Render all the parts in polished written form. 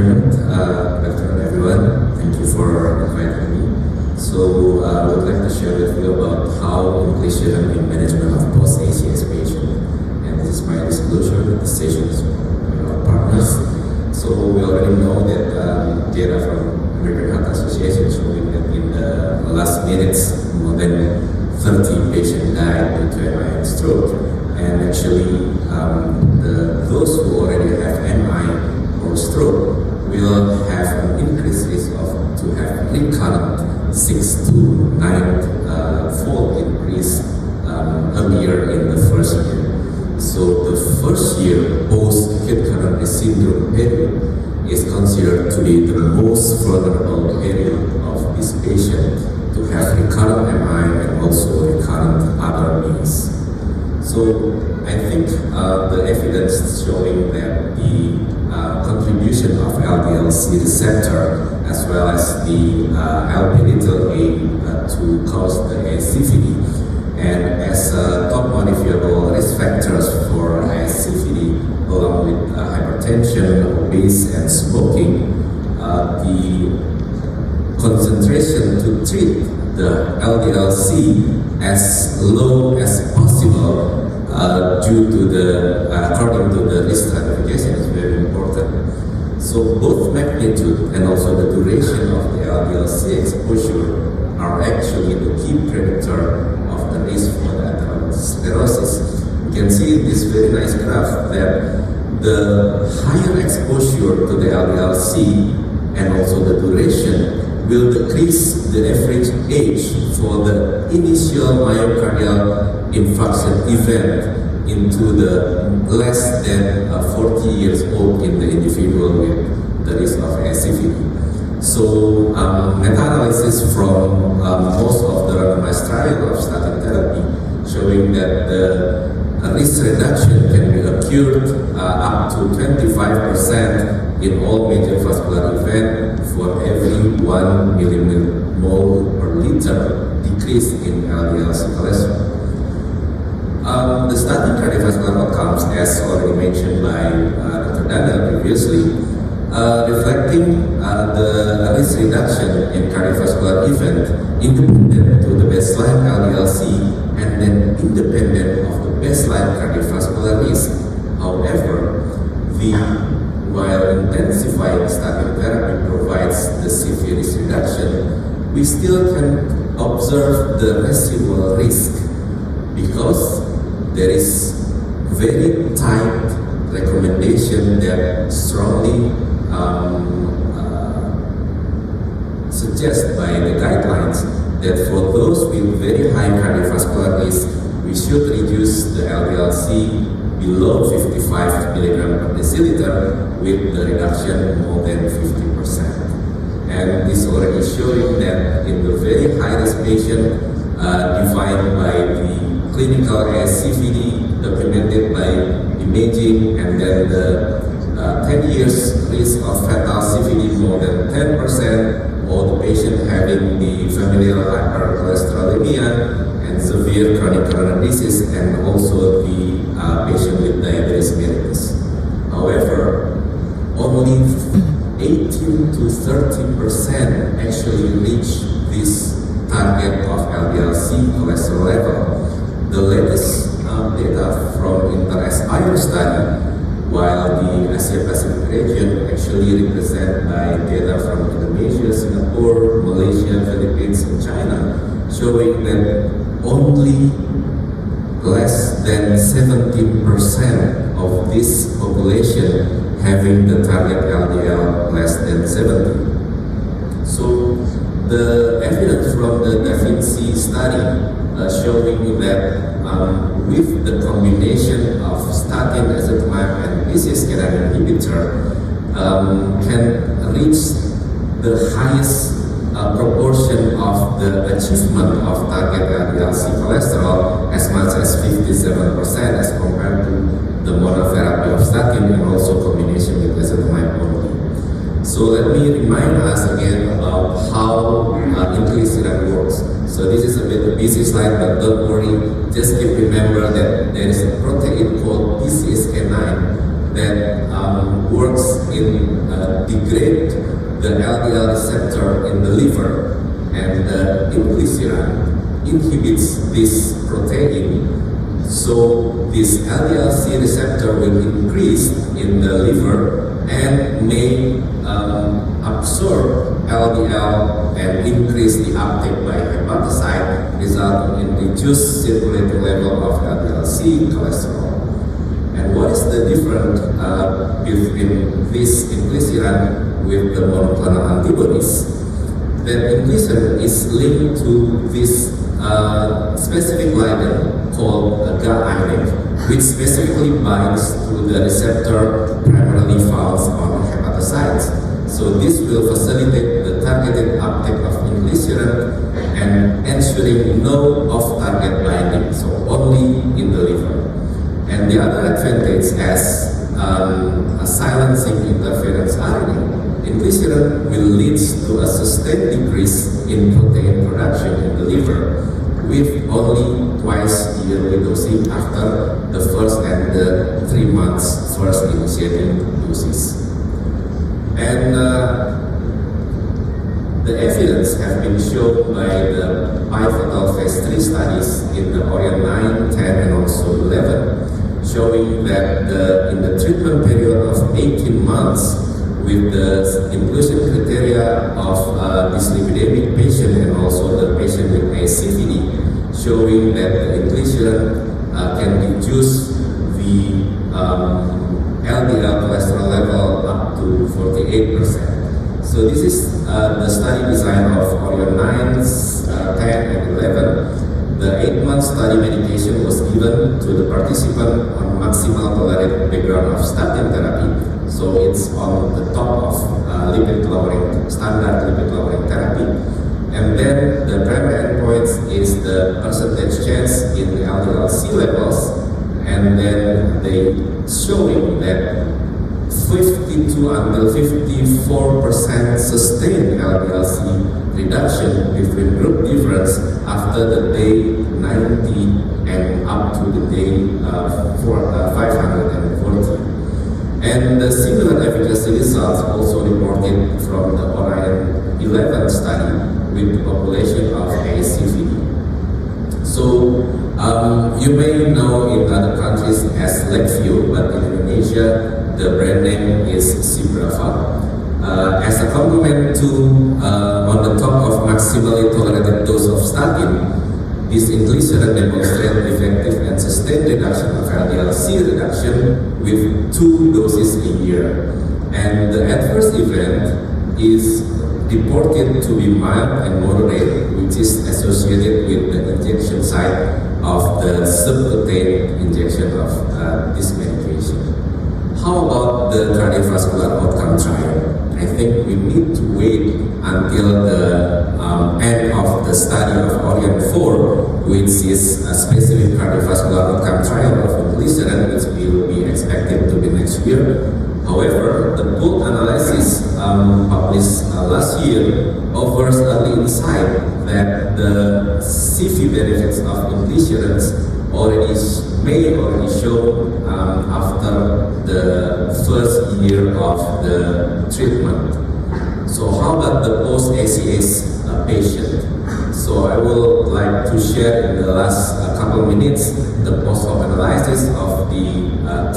afternoon. Good afternoon, everyone. Thank you for inviting me. So, I would like to share with you about how Inclisiran in management of post-ACS patient. And this is my disclosure that the session is with our partners. So, we already know that data from American Heart Association showing that in the last minutes, more than 30 patients died due to MI and stroke. And actually, those who already have MI or stroke will have an increased risk of to have recurrent 6 to 9 fold increase earlier in the first year. So the first year post-acute coronary syndrome period is considered to be the most vulnerable period of this patient to have recurrent MI and also recurrent other means. So I think the evidence showing that the contribution of LDL-C receptor as well as the Lp(a) to cause the ASCVD, and as top modifiable risk factors for ASCVD along with hypertension, obesity, and smoking, the concentration to treat the LDL-C as low as possible due to according to the risk stratification is very important. So both magnitude and also the duration of the LDL-C exposure are actually the key predictor of the risk for the atherosclerosis. You can see in this very nice graph that the higher exposure to the LDL-C and also the duration will decrease the average age for the initial myocardial infarction event into the less than 40 years old in the individual with the risk of ASCVD. So meta-analysis from most of the randomized trial of statin therapy showing that the risk reduction can be occurred up to 25% in all major vascular events for every 1 millimole per liter decrease in LDL-C cholesterol. The statin cardiovascular outcomes, as already mentioned by Dr. Daniel previously, reflecting the risk reduction in cardiovascular event independent to the baseline LDL-C and then independent of the baseline cardiovascular risk. However, while intensifying statin therapy provides the severe risk reduction, we still can observe the residual risk because there is very tight recommendation that strongly suggested by the guidelines that for those with very high cardiovascular risk, we should reduce the LDL-C below 55 milligram per deciliter with the reduction more than 50%. And this already showing that in the very high-risk patient defined by the clinical ASCVD documented by imaging, and then the 10 years risk of fatal CVD more than 10%, or the patient having the familial hypercholesterolemia and severe chronic coronary disease, and also the patient with diabetes mellitus. However, only 18 to 30% actually reach this target of LDL-C cholesterol level. The latest data from INTER-ASPIRE study, while the Asia Pacific region actually represented by data from Indonesia, Singapore, Malaysia, Philippines, and China, showing that only less than 17% of this population having the target LDL less than 70. So the evidence from the Da Vinci study showing that with the combination of statin, ezetimibe, and PCSK9 inhibitor can reach the highest proportion of the achievement of target LDL-C cholesterol as much as 57% as compared to the monotherapy of statin and also combination with ezetimibe only. So let me remind us again about how Inclisiran works. So this is a bit busy slide, but don't worry. Just keep remember that there is a protein called PCSK9 that works in degrade the LDL receptor in the liver, and the Inclisiran inhibits this protein. So this LDL-C receptor will increase in the liver and may absorb LDL and increase the uptake by hepatocyte, resulting in reduced circulating level of LDL-C cholesterol. And what is the difference between this Inclisiran with the monoclonal antibodies? That Inclisiran is linked to this specific ligand called GA-INEC, which specifically binds to the receptor primarily found on hepatocytes. So this will facilitate the targeted uptake of Inclisiran and ensuring no off-target binding, so only in the liver. And the other advantage as a silencing interference RNA, Inclisiran will lead to a sustained decrease in protein production in the liver with only twice yearly dosing after the first and the 3 months first initiating doses. And the evidence have been shown by the pivotal phase 3 studies in the Orion 9, 10, and also 11, showing that in the treatment period of 18 months with the inclusion criteria of dyslipidemic patient and also the patient with ACVD, showing that the Inclisiran can reduce the LDL cholesterol level up to 48%. So this is the study design of Orion 9, 10, and 11. The 8-month study medication was given to the participant on maximal tolerated background of statin therapy. So it's on the top of standard lipid lowering therapy. And then the primary endpoint is the percentage change in the LDL-C levels. And then they showing that 52 until 54% sustained LDL-C reduction between group difference after the day 90 and up to the day 540. And the similar efficacy results also reported from the Orion 11 study with the population of ACVD. So you may know in other countries as Lakeview, but in Indonesia the brand name is Sibrava. As a complement to on the top of maximally tolerated dose of statin, this Inclisiran demonstrates effective and sustained reduction of LDL-C reduction with 2 doses a year. And the adverse event is reported to be mild and moderate, which is associated with the injection site of the subcutaneous injection of this medication. How about the cardiovascular outcome trial? I think we need to wait until the end of the study of Orion 4, which is a specific cardiovascular outcome trial of Inclisiran, which will be expected to be next year. However, the pooled analysis published last year offers early insight that the CV benefits of Inclisiran may already show after the first year of the treatment. So how about the post-ACS patient? So I would like to share in the last couple of minutes the post-op analysis of the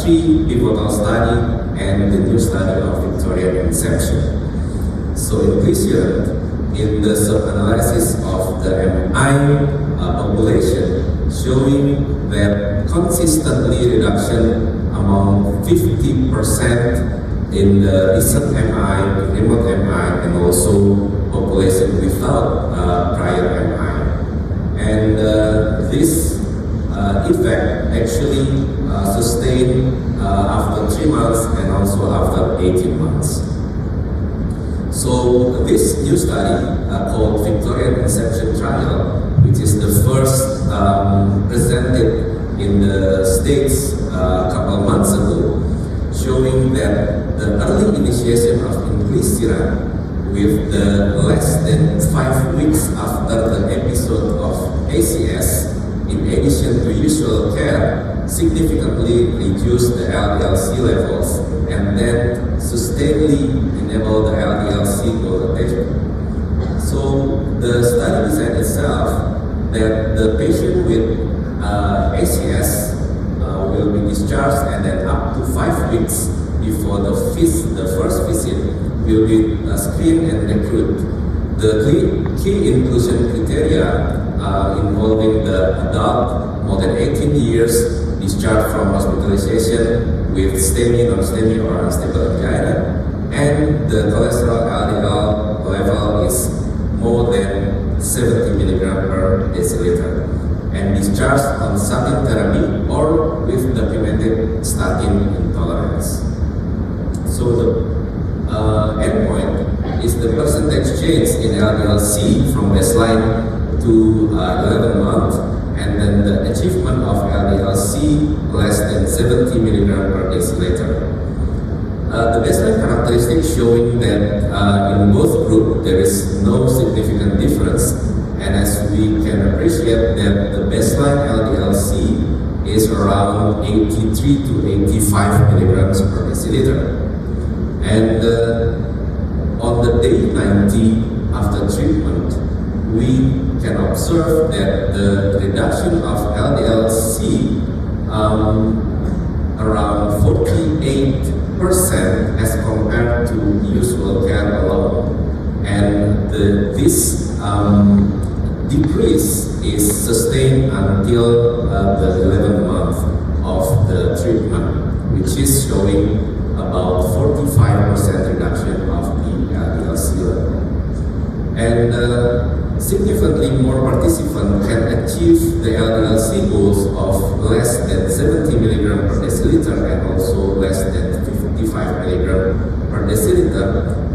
3 pivotal study and the new study of Victorian Inception. So Inclisiran in the sub-analysis of the MI population showing that consistently reduction among 50% in the recent MI, remote MI, and also population without prior MI. And this effect actually sustained after 3 months and also after 18 months. So this new study called Victorian Inception Trial, which is the first presented in the States a couple of months ago, showing that the early initiation of Inclisiran with the less than 5 weeks after the episode of ACS, in addition to usual care, significantly reduce the LDL-C levels and then sustainably enable the LDL-C goal attainment. So the study design itself, that the patient with ACS will be discharged, and then up to 5 weeks before the first visit will be screened and recruited. The key inclusion criteria involving the adult more than 18 years discharged from hospitalization with STEMI, non-STEMI, or unstable angina, and the cholesterol LDL level is more than 70 milligram per deciliter, and discharged on statin therapy or with documented statin intolerance. So the endpoint is the percentage change in LDL-C from baseline to 11 months, and then the achievement of LDL-C less than 70 milligram per deciliter. The baseline characteristics showing that in both groups there is no significant difference, and as we can appreciate that the baseline LDL-C is around 83 to 85 milligrams per deciliter. And on the day 90 after treatment, we can observe that the reduction of LDL-C around 48% as compared to usual care alone, and this decrease is sustained until the 11th month of the treatment, which is showing about 45% reduction of the LDL-C level. And significantly more participants can achieve the LDL-C goals of less than 70 milligram per deciliter and also less than 55 milligram per deciliter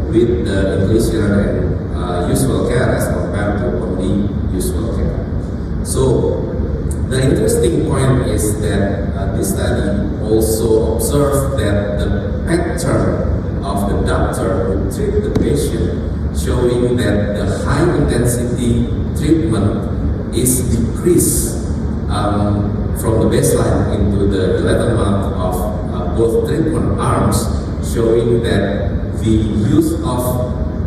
with the Inclisiran and usual care as compared to only usual care. So the interesting point is that this study also observed that the pattern of the doctor who treat the patient, showing that the high intensity treatment is decreased from the baseline into the 11th month of both treatment arms, showing that the use of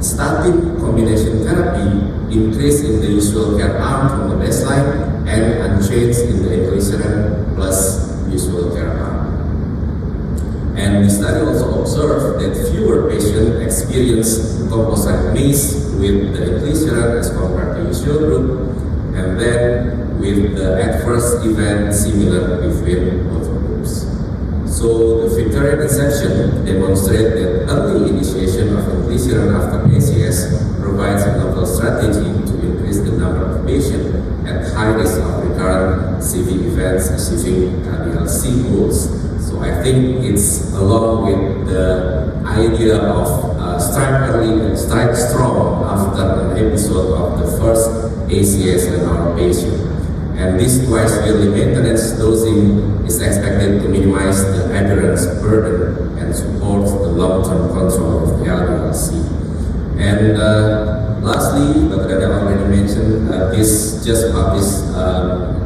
statin combination therapy increased in the usual care arm from the baseline and unchanged in the Inclisiran plus usual care arm. And the study also observed that fewer patients experience composite MACE with the Inclisiran as compared to usual group, and then with the adverse event similar between both groups. So the Victorian section demonstrates that early initiation of Inclisiran after ACS provides a novel strategy to increase the number of patients at high risk of recurrent CV events achieving LDL-C goals. So I think it's along with the idea of strike early and strike strong after an episode of the first ACS in our patient. And this twice yearly maintenance dosing is expected to minimize the adherence burden and support the long-term control of the LDL-C. And lastly, Dr. Daniel already mentioned, this just published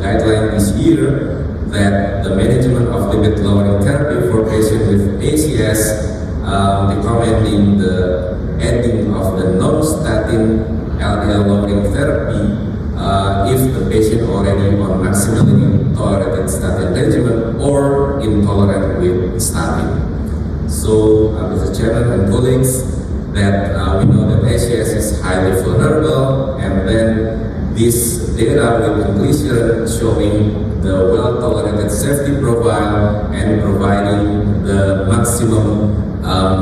guideline this year that the management of lipid lowering therapy for patients with ACS, recommending the adding of the non-statin LDL lowering therapy if the patient already on maximally tolerated statin regimen or intolerant with statin. So, Mr. Chairman and colleagues, that we know that ACS is highly vulnerable, and then this data with Inclisiran showing the well-tolerated safety profile and providing the maximum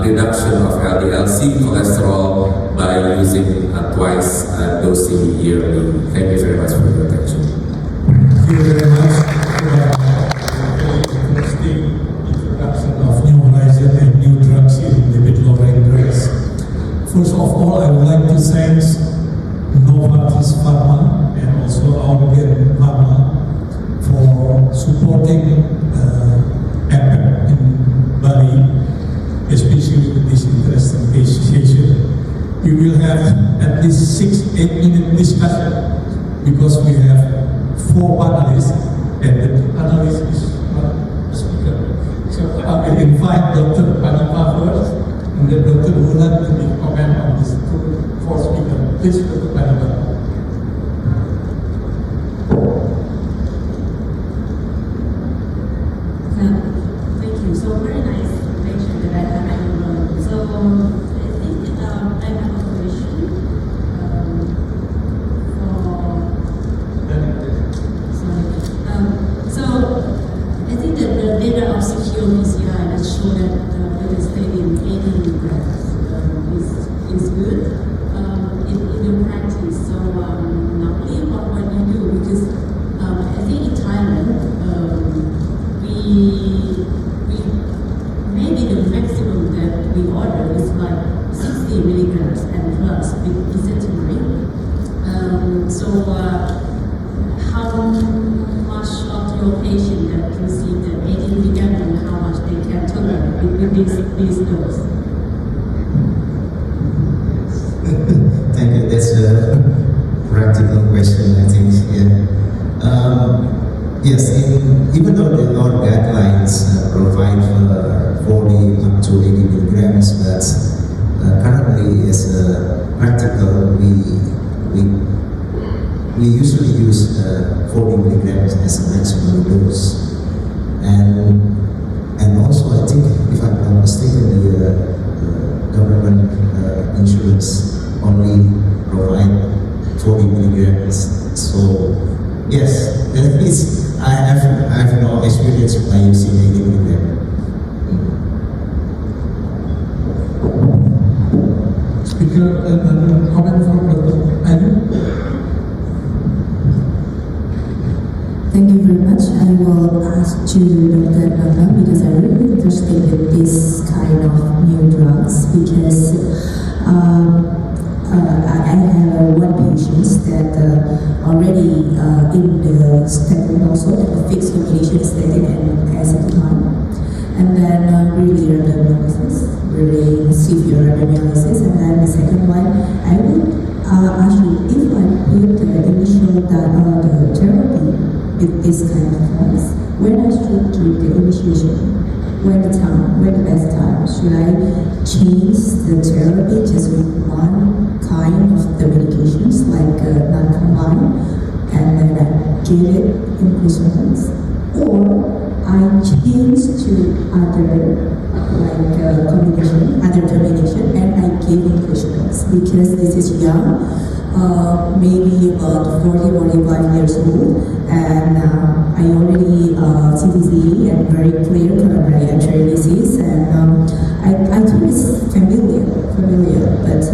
reduction of LDL-C cholesterol by using twice dosing yearly. Thank you very much for your attention. Thank you very much for the interesting introduction of new horizon and new drugs in lipid lowering drugs. First of all, I would like to thank Novartis Pharma and also Aurigen Pharma for supporting APEC in Bali, especially with this interesting session. We will have at least 6-8 minute discussion because we have 4 panelists, and the panelist is not invite Dr. Panipa first, and then Dr. Wulan to make comment on these four speakers. Please, Dr. Panipa. Thank you. So very nice lecture that I have. So I think I have a question so I think that the data of secure PCI that show that it is taking 80 milligrams is good in your practice. So normally what you do, because I think in Thailand we maybe the maximum that we order is like 60 milligrams and plus with ezetimibe. How much of your patient that receive the 80 milligrams and how much they can tolerate with these dose? Thank you. That's a practical question, I think. Yeah. Yes, even though our guidelines provide 40 up to 80 milligrams, but currently as a practical, we usually use 40 milligrams as a maximum dose. And also I think, if I'm not mistaken, the government insurance only provide 40 milligrams. So yes, at least I have no experience by using 80 milligrams. Speaker, comment from Dr. Anu? Thank you very much. I will ask to Dr. Nanda because I'm really interested in this kind of new drugs because I have one patient that already in the statin also have a fixed combination statin and acetylcholine, and then really rhabdomyolysis, really severe rhabdomyolysis, and then the second one I would ask you if I put the initial the therapy with this kind of drugs, when I should do the initiation, when the best time, should I change the therapy just with one kind of the medications like non-combined and then I give it Inclisiran, or I change to other like combination, other combination, and I give Inclisiran because this is young, maybe about 40-45 years old, and I already CTC and very clear coronary artery disease, and I think it's familiar, but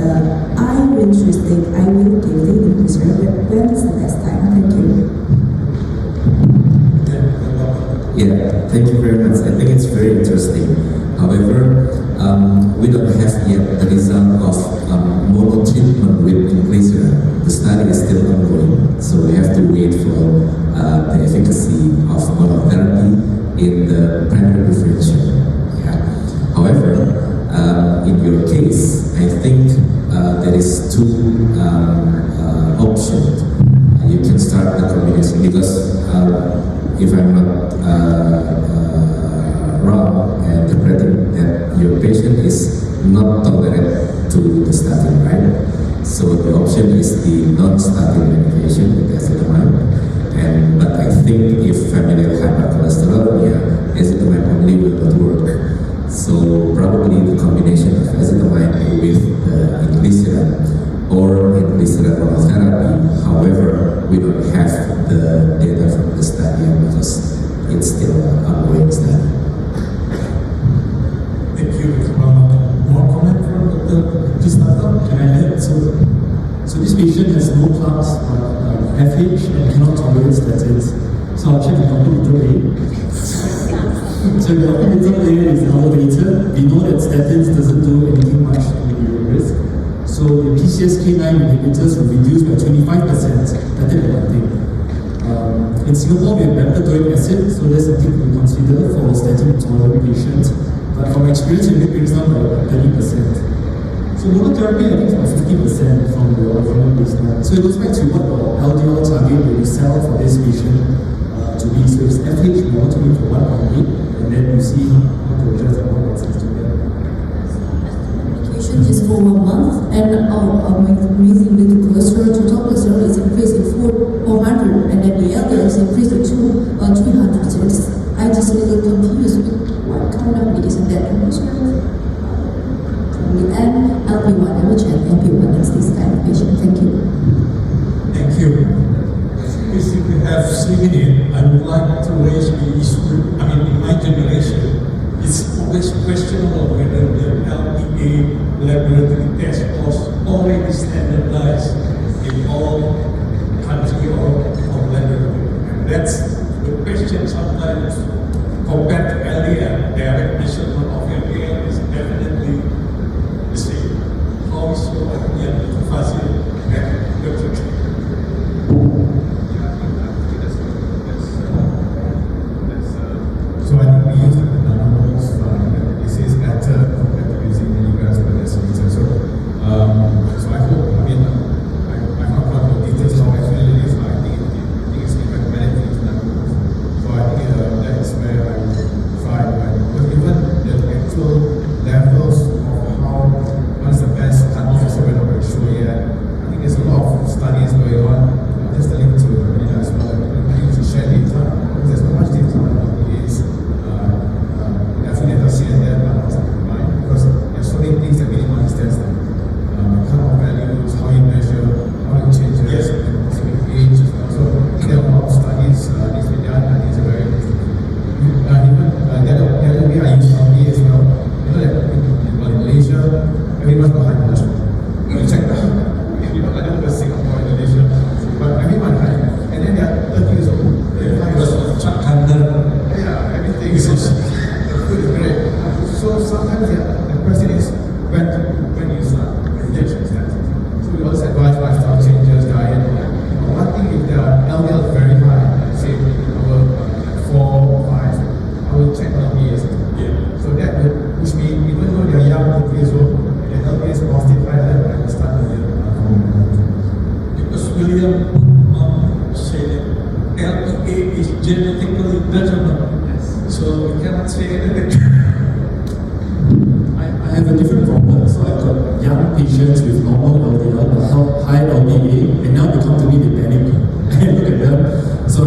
I'm interested. I will give the Inclisiran, but when is the best time? Thank you. Yeah, thank you very much. I think it's very interesting. However, we don't have yet the result of mono treatment with Inclisiran. The study is still ongoing, so we have to wait for the efficacy of monotherapy in the primary differential. Yeah. However, in your case, I think there is two options. You can start the combination because if I'm not wrong, interpreting that your patient is not tolerant to the statin, right? So the option is the non-statin medication with acetylcholine. But I think if familial hypercholesterolemia, acetylcholine only will not work. So probably the combination of acetylcholine with Inclisiran or Inclisiran monotherapy. However, we don't have the data from the study because it's still ongoing study. Thank you. More comment from Dr. Krishnathan? Can I add? So this patient has low class FH and cannot tolerate statins. So I'll check the alpha A. So the alpha A is elevated. We know that statins doesn't do anything much to mitigate risk. So the PCSK9 inhibitors will reduce by 25%. That is one thing. In Singapore, we have bempedoic acid, so that's something we consider for statin intolerant patients. But from experience, it brings down by about 30%. So monotherapy, I think, is about 50% from the original baseline. So it goes back to what the LDL target that you sell for this patient to be. So it's FH, we want to be for 1.8, and then you see how to adjust the and that can also and LP1. I will check LP1 is this kind of patient. Thank you. Thank you. If we have 3 minutes, I would like to raise the issue. I mean, in my generation, it's always questionable whether the LPA laboratory test was already standardized in all countries or laboratory. And that's the question sometimes compared to earlier, direct measurement of LPA is definitely the same. How is your opinion to facilitate that? So I think we use the numbers, this is better compared to using milligrams per deciliter. So I hope, I mean, I'm not quite the details how actually it is, but I think it's recommended to use numbers. So I think that is where I would try, but even the actual levels of how, what is the best cutoff, so we're not very sure yet. I think there's a lot of studies going on, just a link to Melina as well, I think to share data, because there's not much data on it. Data here and there, but not combined, because there's so many things that we didn't understand. Cutoff values, how you measure, how it changes, and specific age as well. So there are a lot of studies needs to be done. I think it's a very even the other way I use LPA as well. You know that in Malaysia, everyone's got high cholesterol. You check that. You know, I don't know about Singapore, Indonesia, but everyone high. And then they're 30 years old. Yeah, everything is food is great. So sometimes the question is when you start injection steps. So we always advise lifestyle changes, diet. One thing if the LDL is very high, say over 4 or 5, I will check LPA. So that will push me, even though they are young, 2 years old, the LPA is positive, I will start earlier. Because William said LPA is genetically determined. So we cannot say anything. I have a different problem. So I've got young patients with normal LDL, but high LDA, and now they come to me, they panic. I look at them. So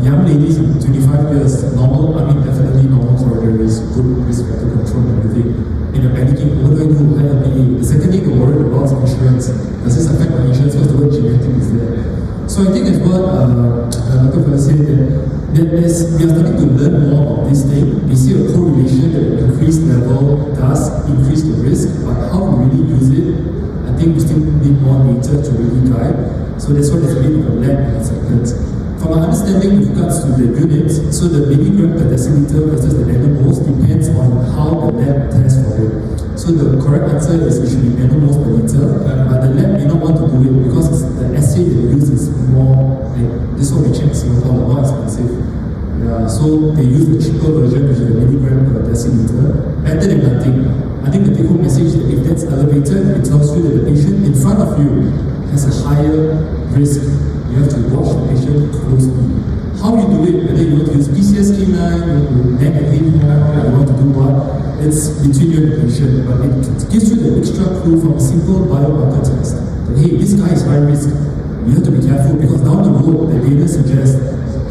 young ladies in 25 years, normal, I mean definitely normal corridors, good risk factor control and everything. And they're panicking, what do I do? High LDA. The second thing they're worried about is insurance. Does this affect my insurance? Because the word genetic is there. So I think as what Dr. Fela said, we are starting to learn more about this thing. We see a correlation that an increased level does increase the risk, but how we really use it, I think we still need more data to really guide. So that's why there's a bit of a lag in acceptance. From my understanding with regards to the units, so the milligram per deciliter versus the nanomoles depends on how the lab tests for it. So the correct answer is it should be nanomoles per liter, but the lab may not want to do it because the assay they use is more, like, this one we check in Singapore, more expensive. Yeah, so they use the cheaper version, which is the milligram per deciliter, better than nothing. I think the take-home message is that if that's elevated, it tells you that the patient in front of you has a higher risk. You have to watch the patient closely. How you do it, whether you want to use PCSK9, you want to neg again, you want to do what, it's between you and the patient, but it gives you the extra clue from a simple biomarker test. That, hey, this guy is high risk. You have to be careful because down the road, the data suggests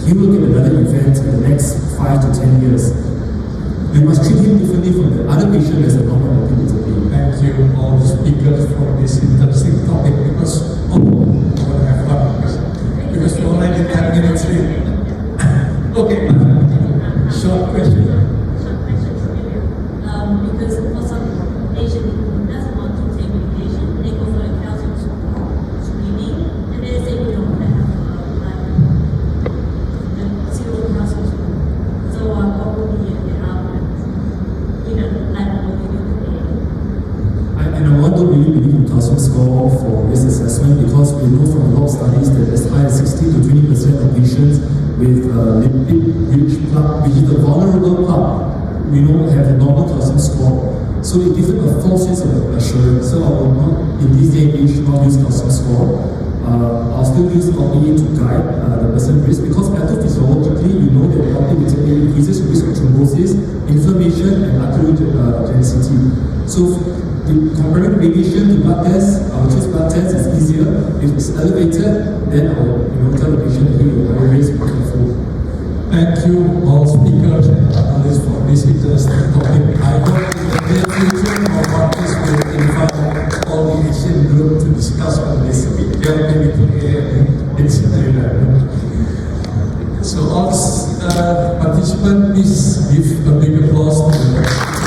he will get another event in the next 5 to 10 years. We must treat him differently from the other patient as a normal activity. Thank you all the speakers for this interesting topic because I want to have fun because we're already 10 minutes in. Okay, short question. Because for some patient who doesn't want to take medication, they go for a calcium screening, and they say we don't have zero calcium score. So what would be the outcome? And I want to really believe in calcium score for risk assessment because we know from a lot of studies that as high as 60 to 20% of patients with lipid-rich plaque, which is the vulnerable plaque, we know have a normal calcium score. So it gives them a false sense of assurance. So I will not, in this day and age, not use calcium score. I'll still use LPA to guide the person risk because pathophysiologically, you know that LPA increases risk of thrombosis, inflammation, and arteriogenicity. So comparing radiation to blood tests, I will choose blood tests, it's easier. If it's elevated, then I will tell the patient that you are high risk, be careful. Thank you all speakers and panelists for this interesting topic. I So all participants, please give a big applause to